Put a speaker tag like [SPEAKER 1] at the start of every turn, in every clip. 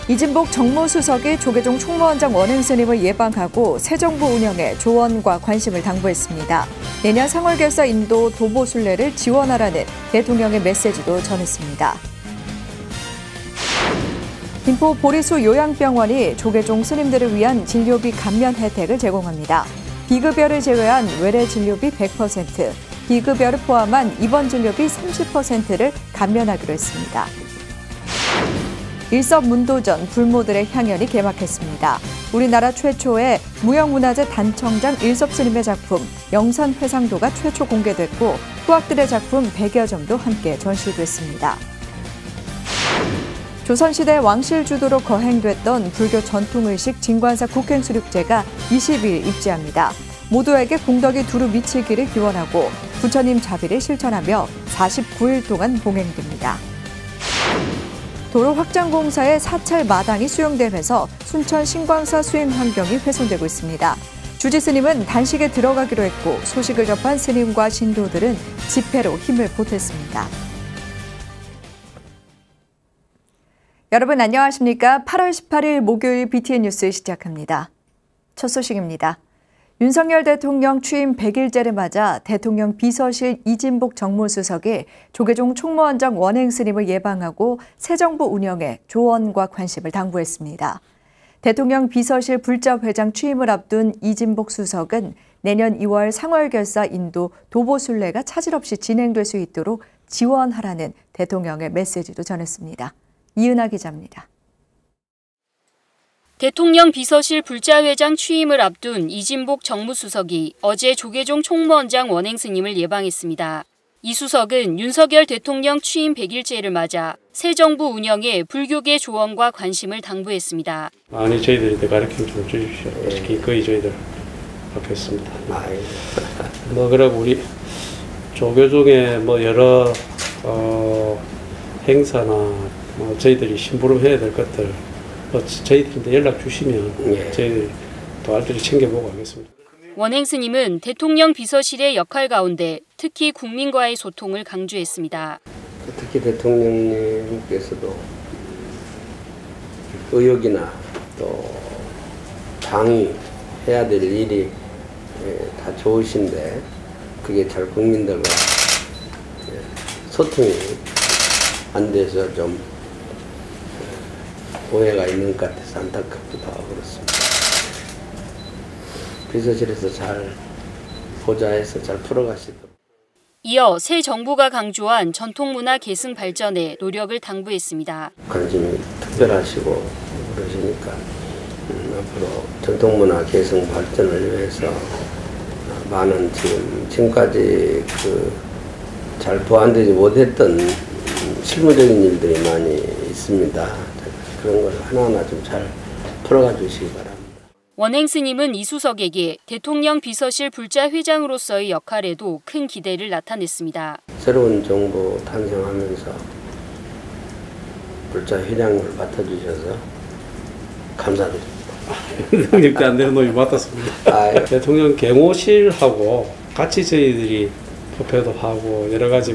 [SPEAKER 1] 이진복 정무수석이 조계종 총무원장 원행 스님을 예방하고 새 정부 운영에 조언과 관심을 당부했습니다. 내년 3월 결사 인도 도보 순례를 지원하라는 대통령의 메시지도 전했습니다. 김포 보리수 요양병원이 조계종 스님들을 위한 진료비 감면 혜택을 제공합니다. 비급여를 제외한 외래 진료비 100%, 비급여를 포함한 입원 진료비 30%를 감면하기로 했습니다. 일섭문도전 불모들의 향연이 개막했습니다. 우리나라 최초의 무형문화재 단청장 일섭스님의 작품 영산회상도가 최초 공개됐고 후학들의 작품 100여 점도 함께 전시됐습니다. 조선시대 왕실주도로 거행됐던 불교 전통의식 진관사 국행수륙제가 20일 입지합니다. 모두에게 공덕이 두루 미치기를 기원하고 부처님 자비를 실천하며 49일 동안 봉행됩니다. 도로 확장 공사의 사찰 마당이 수용되면서 순천 신광사 수행 환경이 훼손되고 있습니다. 주지 스님은 단식에 들어가기로 했고 소식을 접한 스님과 신도들은 집회로 힘을 보탰습니다. 여러분 안녕하십니까? 8월 18일 목요일 BTN 뉴스 시작합니다. 첫 소식입니다. 윤석열 대통령 취임 100일째를 맞아 대통령 비서실 이진복 정무수석이 조계종 총무원장 원행 스님을 예방하고 새 정부 운영에 조언과 관심을 당부했습니다. 대통령 비서실 불자회장 취임을 앞둔 이진복 수석은 내년 2월 상월 결사 인도 도보 순례가 차질 없이 진행될 수 있도록 지원하라는 대통령의 메시지도 전했습니다. 이은하 기자입니다.
[SPEAKER 2] 대통령 비서실 불자회장 취임을 앞둔 이진복 정무수석이 어제 조계종 총무원장 원행 스님을 예방했습니다. 이 수석은 윤석열 대통령 취임 100일째를 맞아 새 정부 운영에 불교계 조언과 관심을 당부했습니다.
[SPEAKER 3] 많이 저희들이 가르침 좀 주십시오. 특히 거의 저희들 받겠습니다. 그러고 우리 조계종의 여러 행사나 저희들이 심부름해야 될 것들 저희들한테 연락 주시면 저희들이 도알들이 챙겨보고 하겠습니다.
[SPEAKER 2] 원행 스님은 대통령 비서실의 역할 가운데 특히 국민과의 소통을 강조했습니다.
[SPEAKER 4] 특히 대통령님께서도 의욕이나 또 당위해야 될 일이 다 좋으신데 그게 잘 국민들과 소통이 안 돼서 좀 오해가 있는 것 같아서 안타깝기도 하고 그렇습니다. 비서실에서 잘 보좌해서 잘 풀어가시도록.
[SPEAKER 2] 이어 새 정부가 강조한 전통문화 계승 발전에 노력을 당부했습니다.
[SPEAKER 4] 관심이 특별하시고 그러시니까 앞으로 전통문화 계승 발전을 위해서 많은 지금까지 잘 보완되지 못했던 실무적인 일들이 많이 있습니다. 그런 걸 하나하나 좀 잘 풀어가 주시기 바랍니다.
[SPEAKER 2] 원행 스님은 이 수석에게 대통령 비서실 불자회장으로서의 역할에도 큰 기대를 나타냈습니다.
[SPEAKER 4] 새로운 정부 탄생하면서 불자회장을 맡아주셔서 감사드립니다.
[SPEAKER 3] 형님께 안 되는 놈이 맡았습니다. 대통령 경호실하고 같이 저희들이 협회도 하고 여러 가지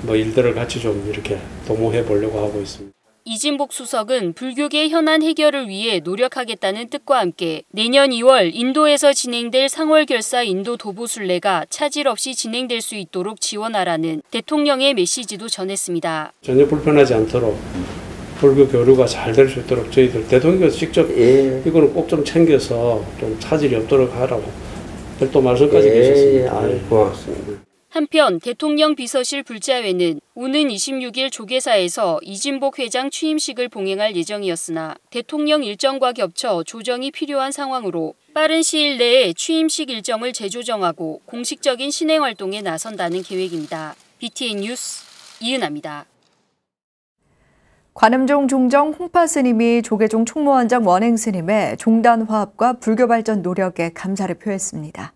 [SPEAKER 3] 일들을 같이 좀 이렇게 도모해 보려고 하고 있습니다.
[SPEAKER 2] 이진복 수석은 불교계 현안 해결을 위해 노력하겠다는 뜻과 함께 내년 2월 인도에서 진행될 상월 결사 인도 도보 순례가 차질 없이 진행될 수 있도록 지원하라는 대통령의 메시지도 전했습니다.
[SPEAKER 3] 전혀 불편하지 않도록 불교 교류가 잘 될 수 있도록 저희들 대통령께서 직접 이거는 꼭 좀 챙겨서 좀 차질이 없도록 하라고 별도 말씀까지 계셨습니다.
[SPEAKER 4] 고맙습니다.
[SPEAKER 2] 한편 대통령 비서실 불자회는 오는 26일 조계사에서 이진복 회장 취임식을 봉행할 예정이었으나 대통령 일정과 겹쳐 조정이 필요한 상황으로 빠른 시일 내에 취임식 일정을 재조정하고 공식적인 신행 활동에 나선다는 계획입니다. BTN 뉴스 이은하입니다.
[SPEAKER 1] 관음종 종정 홍파 스님이 조계종 총무원장 원행 스님의 종단 화합과 불교 발전 노력에 감사를 표했습니다.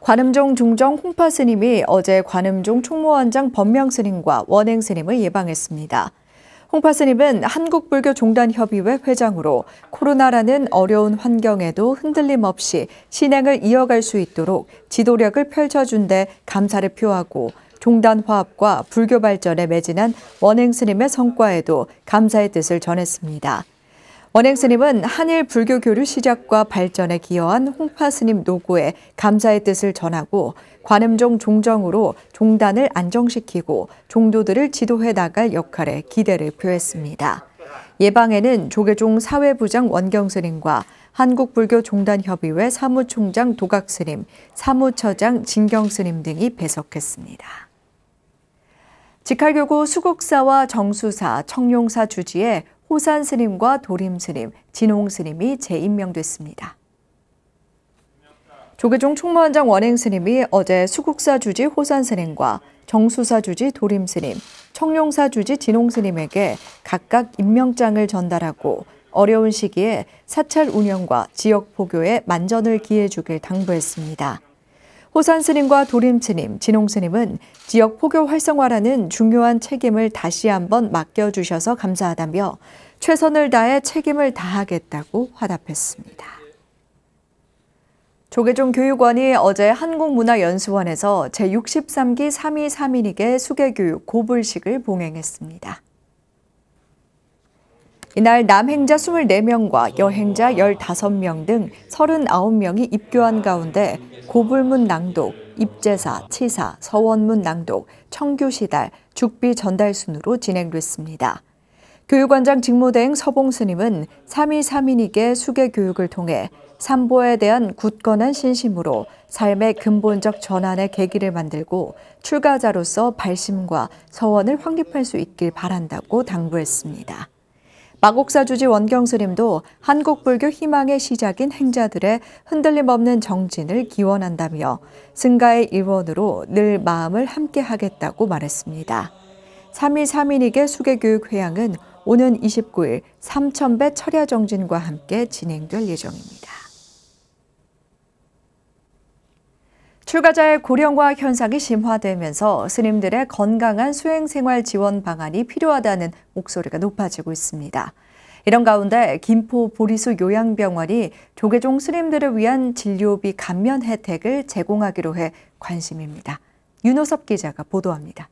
[SPEAKER 1] 관음종 종정 홍파 스님이 어제 관음종 총무원장 법명 스님과 원행 스님을 예방했습니다. 홍파 스님은 한국불교종단협의회 회장으로 코로나라는 어려운 환경에도 흔들림 없이 신행을 이어갈 수 있도록 지도력을 펼쳐준 데 감사를 표하고 종단 화합과 불교 발전에 매진한 원행 스님의 성과에도 감사의 뜻을 전했습니다. 원행 스님은 한일 불교 교류 시작과 발전에 기여한 홍파 스님 노고에 감사의 뜻을 전하고 관음종 종정으로 종단을 안정시키고 종도들을 지도해 나갈 역할에 기대를 표했습니다. 예방에는 조계종 사회부장 원경 스님과 한국불교종단협의회 사무총장 도각 스님, 사무처장 진경 스님 등이 배석했습니다. 직할교구 수국사와 정수사, 청룡사 주지에 호산 스님과 도림 스님, 진홍 스님이 재임명됐습니다. 조계종 총무원장 원행 스님이 어제 수국사 주지 호산 스님과 정수사 주지 도림 스님, 청룡사 주지 진홍 스님에게 각각 임명장을 전달하고 어려운 시기에 사찰 운영과 지역 포교에 만전을 기해 주길 당부했습니다. 호산 스님과 도림 스님, 진홍 스님은 지역 포교 활성화라는 중요한 책임을 다시 한번 맡겨주셔서 감사하다며 최선을 다해 책임을 다하겠다고 화답했습니다. 조계종 교육원이 어제 한국문화연수원에서 제63기 3.2 3인에게 수계교육 고불식을 봉행했습니다. 이날 남행자 24명과 여행자 15명 등 39명이 입교한 가운데 고불문 낭독, 입제사, 치사, 서원문 낭독, 청규시달, 죽비 전달 순으로 진행됐습니다. 교육원장 직무대행 서봉 스님은 3.2 3인에게 수계교육을 통해 삼보에 대한 굳건한 신심으로 삶의 근본적 전환의 계기를 만들고 출가자로서 발심과 서원을 확립할 수 있길 바란다고 당부했습니다. 마곡사 주지 원경 스님도 한국불교 희망의 시작인 행자들의 흔들림 없는 정진을 기원한다며 승가의 일원으로 늘 마음을 함께 하겠다고 말했습니다. 3.2 3인에게 수계교육 회양은 오는 29일 3,000배 철야 정진과 함께 진행될 예정입니다. 출가자의 고령화 현상이 심화되면서 스님들의 건강한 수행생활 지원 방안이 필요하다는 목소리가 높아지고 있습니다. 이런 가운데 김포 보리수 요양병원이 조계종 스님들을 위한 진료비 감면 혜택을 제공하기로 해 관심입니다. 윤호섭 기자가 보도합니다.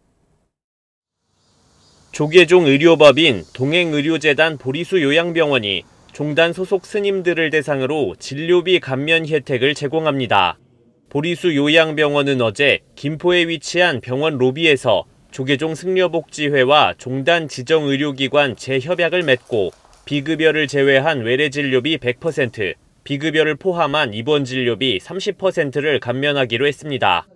[SPEAKER 5] 조계종 의료법인 동행의료재단 보리수 요양병원이 종단 소속 스님들을 대상으로 진료비 감면 혜택을 제공합니다. 보리수 요양병원은 어제 김포에 위치한 병원 로비에서 조계종 승려복지회와 종단 지정의료기관 재협약을 맺고 비급여를 제외한 외래 진료비 100%, 비급여를 포함한 입원 진료비 30%를 감면하기로 했습니다.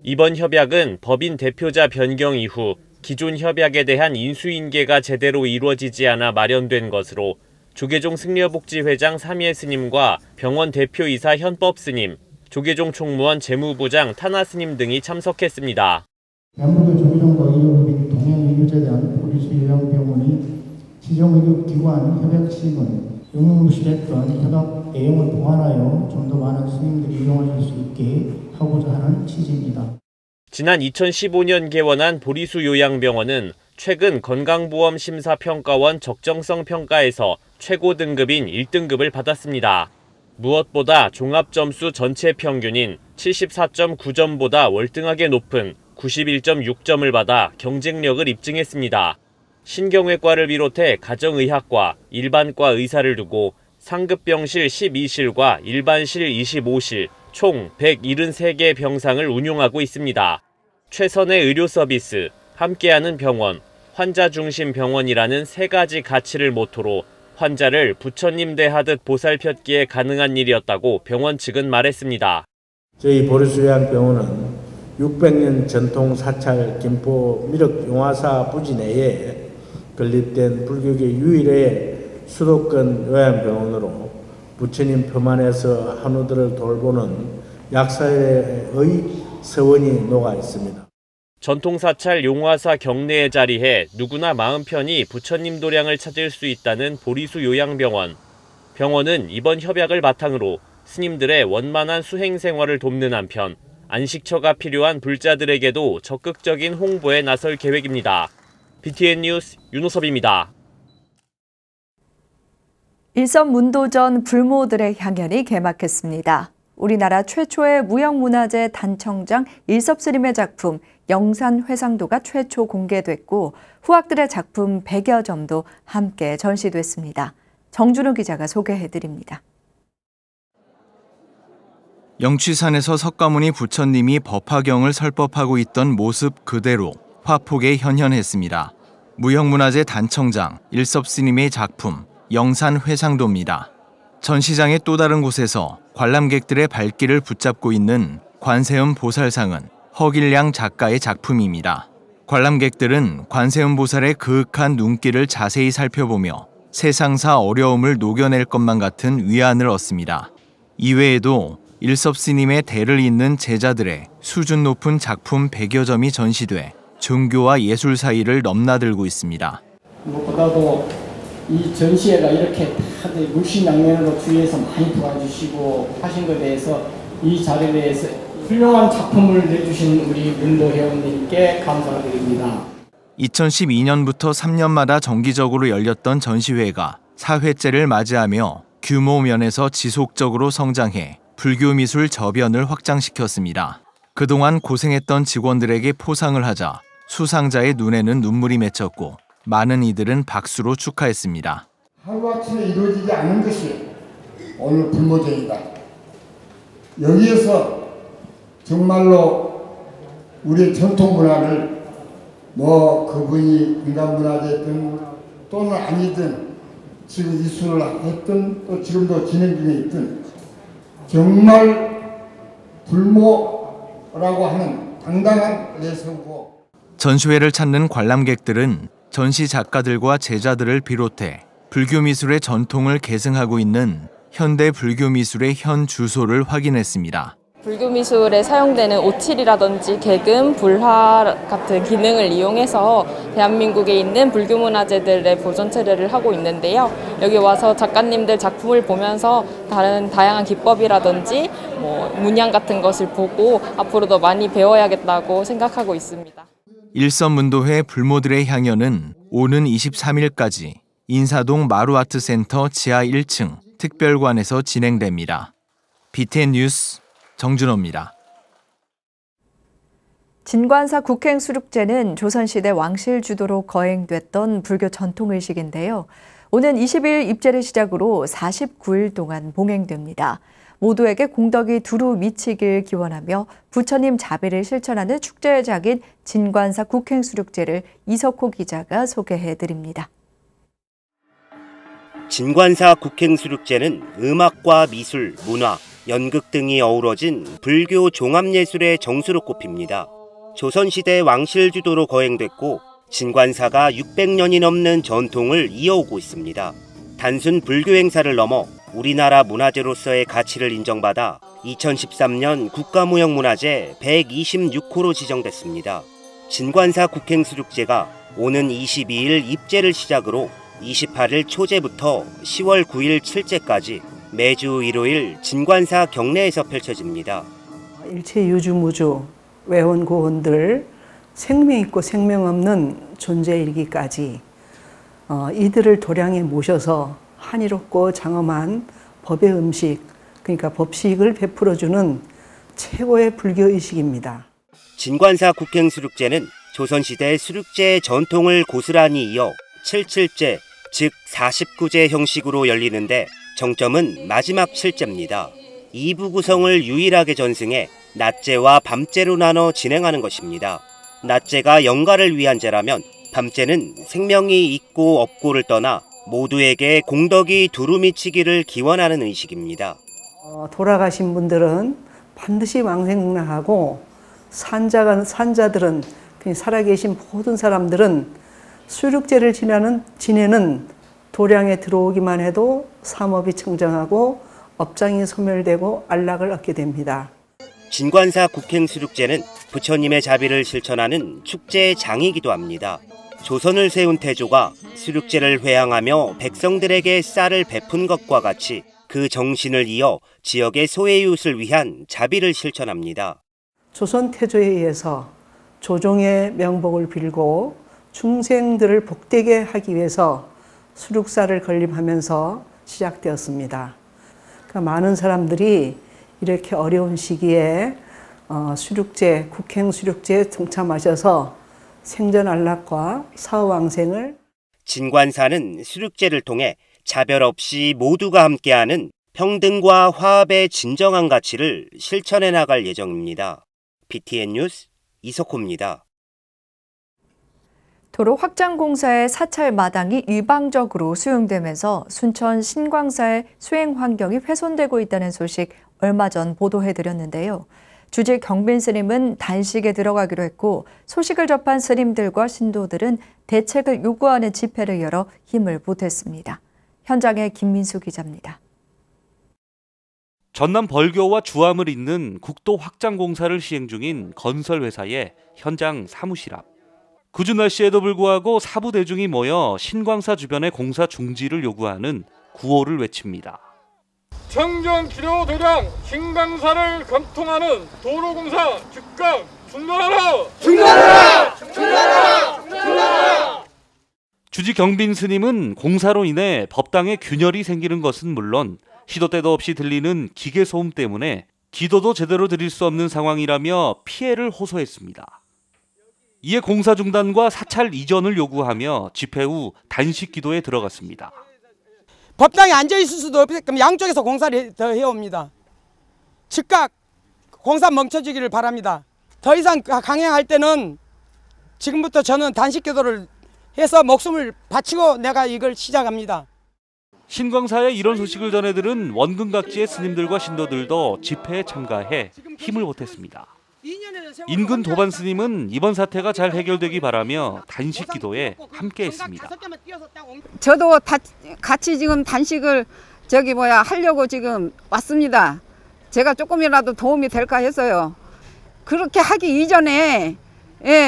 [SPEAKER 5] 이번 협약은 법인 대표자 변경 이후 기존 협약에 대한 인수인계가 제대로 이루어지지 않아 마련된 것으로 조계종 승려복지회장 3예 스님과 병원 대표이사 현법 스님, 조계종 총무원 재무부장 타나 스님 등이 참석했습니다.
[SPEAKER 6] 대한민국 조계종과 의료법인 동행의료재단 보리수 요양병원이 지정의료기관 협약 시행은 영무실했던 협약 내용을 보완하여 좀 더 많은 스님들이 이용하실 수 있게 하고자 하는 취지입니다.
[SPEAKER 5] 지난 2015년 개원한 보리수 요양병원은 최근 건강보험심사평가원 적정성 평가에서 최고 등급인 1등급을 받았습니다. 무엇보다 종합점수 전체 평균인 74.9점보다 월등하게 높은 91.6점을 받아 경쟁력을 입증했습니다. 신경외과를 비롯해 가정의학과, 일반과 의사를 두고 상급병실 12실과 일반실 25실, 총 173개 병상을 운용하고 있습니다. 최선의 의료 서비스, 함께하는 병원, 환자 중심 병원이라는 세 가지 가치를 모토로 환자를 부처님 대하듯 보살폈기에 가능한 일이었다고 병원 측은 말했습니다.
[SPEAKER 7] 저희 보리수 요양병원은 600년 전통 사찰 김포 미륵 용화사 부지 내에 건립된 불교계 유일의 수도권 요양병원으로 부처님 표만에서 한우들을 돌보는 약사의 서원이 녹아 있습니다.
[SPEAKER 5] 전통사찰 용화사 경내에 자리해 누구나 마음 편히 부처님 도량을 찾을 수 있다는 보리수 요양병원. 병원은 이번 협약을 바탕으로 스님들의 원만한 수행 생활을 돕는 한편 안식처가 필요한 불자들에게도 적극적인 홍보에 나설 계획입니다. BTN 뉴스 윤호섭입니다.
[SPEAKER 1] 일선 문도전 불모들의 향연이 개막했습니다. 우리나라 최초의 무형문화재 단청장 일섭스님의 작품 영산회상도가 최초 공개됐고 후학들의 작품 100여 점도 함께 전시됐습니다. 정준호 기자가 소개해드립니다.
[SPEAKER 8] 영취산에서 석가모니 부처님이 법화경을 설법하고 있던 모습 그대로 화폭에 현현했습니다. 무형문화재 단청장 일섭스님의 작품 영산회상도입니다. 전시장의 또 다른 곳에서 관람객들의 발길을 붙잡고 있는 관세음 보살상은 허길량 작가의 작품입니다. 관람객들은 관세음 보살의 그윽한 눈길을 자세히 살펴보며 세상사 어려움을 녹여낼 것만 같은 위안을 얻습니다. 이외에도 일섭스님의 대를 잇는 제자들의 수준 높은 작품 100여 점이 전시돼 종교와 예술 사이를 넘나들고 있습니다.
[SPEAKER 6] 무엇보다도 이 전시회가 이렇게 다들 물심양면으로 주위에서 많이 도와주시고 하신 것에 대해서 이 자리에 대해서 훌륭한 작품을 내주신 우리 문도 회원님께 감사드립니다.
[SPEAKER 8] 2012년부터 3년마다 정기적으로 열렸던 전시회가 4회째를 맞이하며 규모 면에서 지속적으로 성장해 불교 미술 저변을 확장시켰습니다. 그동안 고생했던 직원들에게 포상을 하자 수상자의 눈에는 눈물이 맺혔고 많은 이들은 박수로 축하했습니다.
[SPEAKER 9] 하루아침에 이루어지지 않은 것이 오늘 불모제이다. 여기에서 정말로 우리의 전통 문화를 그분이 인간문화재든 또는 아니든 지금 이수를 했든 또 지금도 진행 중에 있든 정말 불모라고 하는 당당한 내세우고
[SPEAKER 8] 전시회를 찾는 관람객들은 전시 작가들과 제자들을 비롯해 불교 미술의 전통을 계승하고 있는 현대 불교 미술의 현 주소를 확인했습니다.
[SPEAKER 10] 불교 미술에 사용되는 오칠이라든지 개금, 불화 같은 기능을 이용해서 대한민국에 있는 불교 문화재들의 보존 처리를 하고 있는데요. 여기 와서 작가님들 작품을 보면서 다양한 기법이라든지 문양 같은 것을 보고 앞으로도 많이 배워야겠다고 생각하고 있습니다.
[SPEAKER 8] 일선문도회 불모들의 향연은 오는 23일까지 인사동 마루아트센터 지하 1층 특별관에서 진행됩니다. BTN 뉴스 정준호입니다.
[SPEAKER 1] 진관사 국행수륙제는 조선시대 왕실 주도로 거행됐던 불교 전통의식인데요. 오는 20일 입제를 시작으로 49일 동안 봉행됩니다. 모두에게 공덕이 두루 미치길 기원하며 부처님 자비를 실천하는 축제작인 진관사 국행수륙제를 이석호 기자가 소개해드립니다.
[SPEAKER 11] 진관사 국행수륙제는 음악과 미술, 문화, 연극 등이 어우러진 불교 종합예술의 정수로 꼽힙니다. 조선시대 왕실 주도로 거행됐고 진관사가 600년이 넘는 전통을 이어오고 있습니다. 단순 불교 행사를 넘어 우리나라 문화재로서의 가치를 인정받아 2013년 국가무형문화재 126호로 지정됐습니다. 진관사 국행수륙제가 오는 22일 입제를 시작으로 28일 초제부터 10월 9일 칠제까지 매주 일요일 진관사 경내에서 펼쳐집니다.
[SPEAKER 12] 일체 유주무주 외원고원들 생명 있고 생명 없는 존재에 이르기까지 이들을 도량에 모셔서 한이롭고 장엄한 법의 음식, 그러니까 법식을 베풀어주는 최고의 불교의식입니다.
[SPEAKER 11] 진관사 국행수륙제는 조선시대 수륙제의 전통을 고스란히 이어 77제, 즉 49제 형식으로 열리는데 정점은 마지막 7제입니다. 2부 구성을 유일하게 전승해 낮제와 밤제로 나눠 진행하는 것입니다. 낮제가 영가를 위한 제라면 밤제는 생명이 있고 없고를 떠나 모두에게 공덕이 두루 미치기를 기원하는 의식입니다.
[SPEAKER 12] 돌아가신 분들은 반드시 왕생락하고 산자들은 살아계신 모든 사람들은 수륙제를 지내는 도량에 들어오기만 해도 삼업이 청정하고 업장이 소멸되고 안락을 얻게 됩니다.
[SPEAKER 11] 진관사 국행수륙제는 부처님의 자비를 실천하는 축제의 장이기도 합니다. 조선을 세운 태조가 수륙제를 회항하며 백성들에게 쌀을 베푼 것과 같이 그 정신을 이어 지역의 소외이웃을 위한 자비를 실천합니다.
[SPEAKER 12] 조선 태조에 의해서 조종의 명복을 빌고 중생들을 복되게 하기 위해서 수륙사를 건립하면서 시작되었습니다. 그러니까 많은 사람들이 이렇게 어려운 시기에 수륙제, 국행 수륙제에 동참하셔서 생전 안락과 사후왕생을
[SPEAKER 11] 진관사는 수륙제를 통해 차별 없이 모두가 함께하는 평등과 화합의 진정한 가치를 실천해 나갈 예정입니다. BTN 뉴스 이석호입니다.
[SPEAKER 1] 도로 확장 공사의 사찰 마당이 일방적으로 수용되면서 순천 신광사의 수행 환경이 훼손되고 있다는 소식 얼마 전 보도해드렸는데요. 주지 경빈 스님은 단식에 들어가기로 했고 소식을 접한 스님들과 신도들은 대책을 요구하는 집회를 열어 힘을 보탰습니다. 현장에 김민수 기자입니다.
[SPEAKER 13] 전남 벌교와 주암을 잇는 국도 확장 공사를 시행 중인 건설회사의 현장 사무실 앞. 궂은 날씨에도 불구하고 사부 대중이 모여 신광사 주변의 공사 중지를 요구하는 구호를 외칩니다.
[SPEAKER 14] 청정 기료 도장 신광사를 관통하는 도로공사 즉각 중단하라! 중단하라! 중단하라! 중단하라!
[SPEAKER 13] 주지 경빈 스님은 공사로 인해 법당에 균열이 생기는 것은 물론 시도 때도 없이 들리는 기계 소음 때문에 기도도 제대로 드릴 수 없는 상황이라며 피해를 호소했습니다. 이에 공사 중단과 사찰 이전을 요구하며 집회 후 단식 기도에 들어갔습니다.
[SPEAKER 15] 법당에 앉아있을 수도 없게끔 양쪽에서 공사를 더 해옵니다. 즉각 공사 멈춰주기를 바랍니다. 더 이상 강행할 때는 지금부터 저는 단식 기도를 해서 목숨을 바치고 내가 이걸 시작합니다.
[SPEAKER 13] 신광사의 이런 소식을 전해들은 원근 각지의 스님들과 신도들도 집회에 참가해 힘을 보탰습니다. 인근 도반 스님은 이번 사태가 잘 해결되기 바라며 단식 기도에 함께했습니다.
[SPEAKER 16] 저도 같이 지금 단식을 하려고 지금 왔습니다. 제가 조금이라도 도움이 될까 해서요. 그렇게 하기 이전에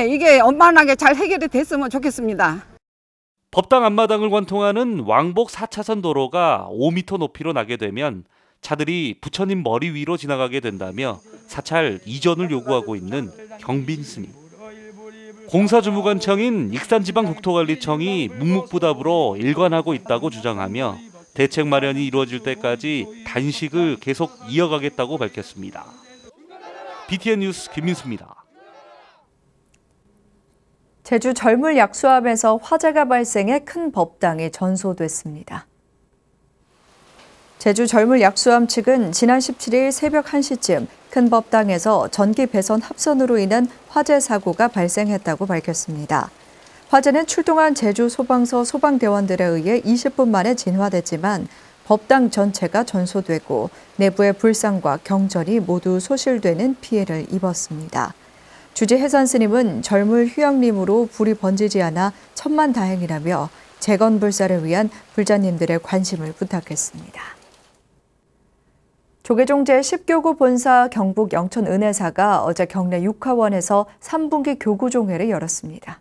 [SPEAKER 16] 이게 원만하게 잘 해결이 됐으면 좋겠습니다.
[SPEAKER 13] 법당 앞마당을 관통하는 왕복 4차선 도로가 5m 높이로 나게 되면 차들이 부처님 머리 위로 지나가게 된다며 사찰 이전을 요구하고 있는 경빈 스님. 공사주무관청인 익산지방국토관리청이 묵묵부답으로 일관하고 있다고 주장하며 대책 마련이 이루어질 때까지 단식을 계속 이어가겠다고 밝혔습니다. BTN 뉴스 김민수입니다.
[SPEAKER 1] 제주 절물 약수암에서 화재가 발생해 큰 법당이 전소됐습니다. 제주 절물 약수암 측은 지난 17일 새벽 1시쯤 큰 법당에서 전기 배선 합선으로 인한 화재 사고가 발생했다고 밝혔습니다. 화재는 출동한 제주 소방서 소방대원들에 의해 20분 만에 진화됐지만 법당 전체가 전소되고 내부의 불상과 경전이 모두 소실되는 피해를 입었습니다. 주지 해산 스님은 절물 휴양림으로 불이 번지지 않아 천만다행이라며 재건불사를 위한 불자님들의 관심을 부탁했습니다. 조계종 제10교구 본사 경북 영천 은혜사가 어제 경내 6화원에서 3분기 교구종회를 열었습니다.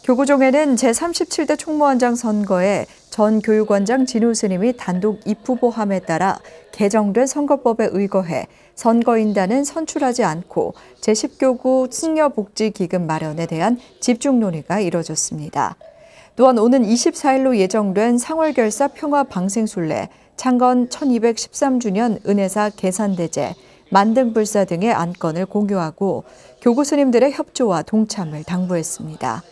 [SPEAKER 1] 교구종회는 제37대 총무원장 선거에 전 교육원장 진우 스님이 단독 입후보함에 따라 개정된 선거법에 의거해 선거인단은 선출하지 않고 제10교구 승려복지기금 마련에 대한 집중 논의가 이뤄졌습니다. 또한 오는 24일로 예정된 상월결사 평화방생순례, 창건 1213주년 은혜사 계산대제, 만등불사 등의 안건을 공유하고 교구 스님들의 협조와 동참을 당부했습니다.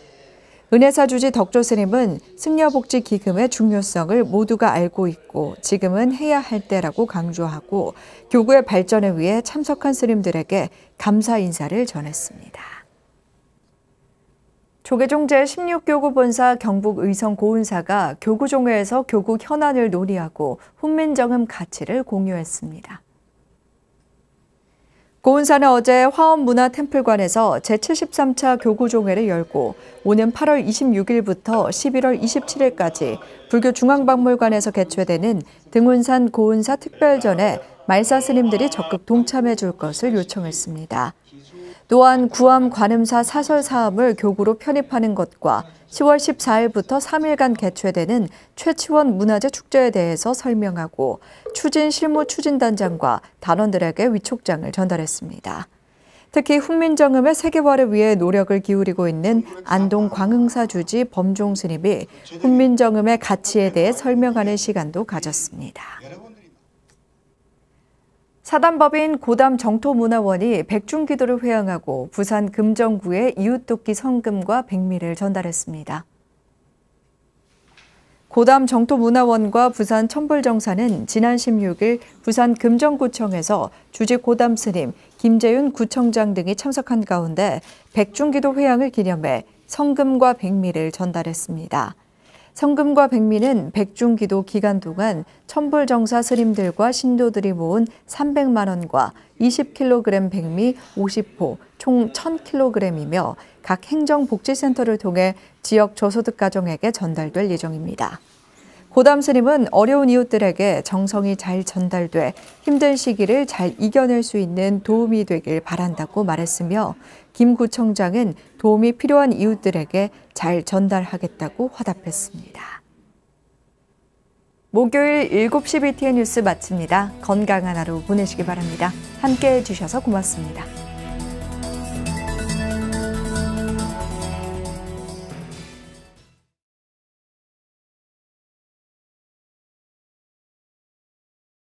[SPEAKER 1] 은혜사 주지 덕조 스님은 승려복지기금의 중요성을 모두가 알고 있고 지금은 해야 할 때라고 강조하고 교구의 발전을 위해 참석한 스님들에게 감사 인사를 전했습니다. 조계종 제16교구 본사 경북 의성 고은사가 교구종회에서 교구 현안을 논의하고 훈민정음 가치를 공유했습니다. 고은사는 어제 화엄문화템플관에서 제73차 교구종회를 열고 오는 8월 26일부터 11월 27일까지 불교중앙박물관에서 개최되는 등운산 고은사 특별전에 말사 스님들이 적극 동참해 줄 것을 요청했습니다. 또한 구암 관음사 사설 사암을 교구로 편입하는 것과 10월 14일부터 3일간 개최되는 최치원 문화재 축제에 대해서 설명하고 추진 실무 추진단장과 단원들에게 위촉장을 전달했습니다. 특히 훈민정음의 세계화를 위해 노력을 기울이고 있는 안동 광흥사 주지 범종 스님이 훈민정음의 가치에 대해 설명하는 시간도 가졌습니다. 사단법인 고담 정토문화원이 백중기도를 회항하고 부산 금정구에 이웃돕기 성금과 백미를 전달했습니다. 고담 정토문화원과 부산 천불정사는 지난 16일 부산 금정구청에서 주직 고담 스님, 김재윤 구청장 등이 참석한 가운데 백중기도 회항을 기념해 성금과 백미를 전달했습니다. 성금과 백미는 백중기도 기간 동안 천불정사 스님들과 신도들이 모은 300만 원과 20kg 백미 50포, 총 1000kg이며 각 행정복지센터를 통해 지역 저소득 가정에게 전달될 예정입니다. 고담 스님은 어려운 이웃들에게 정성이 잘 전달돼 힘든 시기를 잘 이겨낼 수 있는 도움이 되길 바란다고 말했으며 김 구청장은 도움이 필요한 이웃들에게 잘 전달하겠다고 화답했습니다. 목요일 7시 BTN 뉴스 마칩니다. 건강한 하루 보내시기 바랍니다. 함께해 주셔서 고맙습니다.